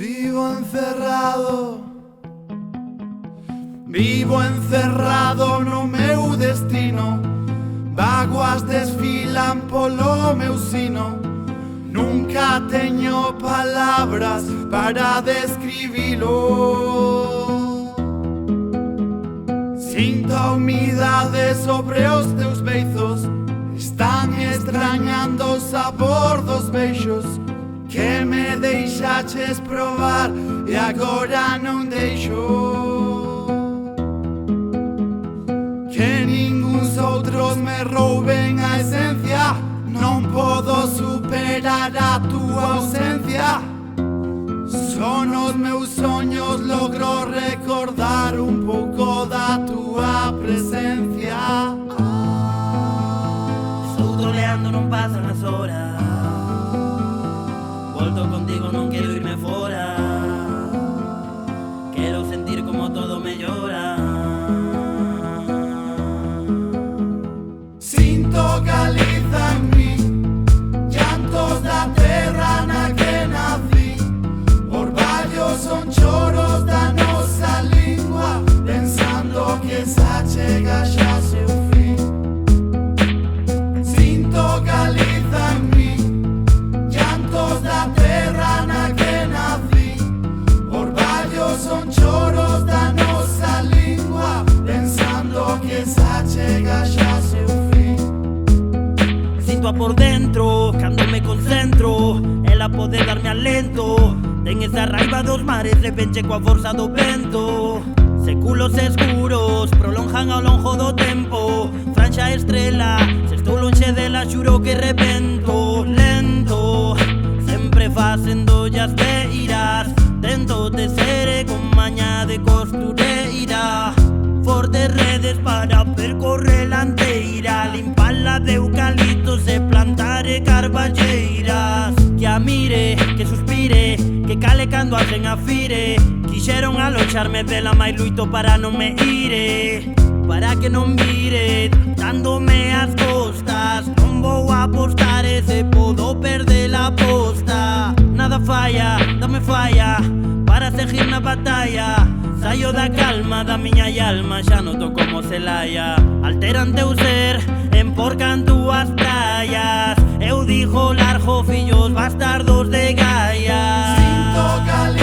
Vivo encerrado no meu destino. Vaguas desfilan polo meu sino. Nunca teño palabras para describilo. Sinto a humidade sobre os teus beizos. Están extrañando o sabor dos beixos que me deixaches probar e agora non deixo. Que ninguns outros me rouben a esencia. Non podo superar a túa ausencia. Son os meus soños, logro recordar un pouco da túa presencia. Estou troleando, non pasan as horas. Volto contigo, non quero irme fora. Quero sentir como todo mellora. Sinto Galiza en mí, llantos da terra na que nací. Orballos son choros da nosa lingua, pensando que xa chega xa seu fin. Sinto Galiza en mí, llantos da terra na que nací. Orballos son choros da nosa lingua, pensando que xa chega xa seu fin. Sinto por dentro, cando me concentro, ela pode darme alento. Ten esa raiva dos mares, repenche coa forza do vento. Séculos escuros prolonjan ao longo do tempo. Franxa estrela, se estou lonxe dela xuro que rebento. Lento, sempre facendo as feiras. Tento tecer con maña de costureira. Fortes redes para percorrer la anteira. Limpala de eucaliptos e plantar carballeiras. Que a mire, que suspire, que cale cando alguén afire. Quixeron alocharme dela, mais luito para non me ire. Para que non vire, dándome as costas. Non vou apostar e se podo perder a aposta. Nada falla, dame falla para seguir na batalla. Saio da calma da miña alma, xa noto como se laia. Alteran teu ser, emporcan túas praias. Eu digo largo, fillos bastardos de Gaia. Sinto Galiza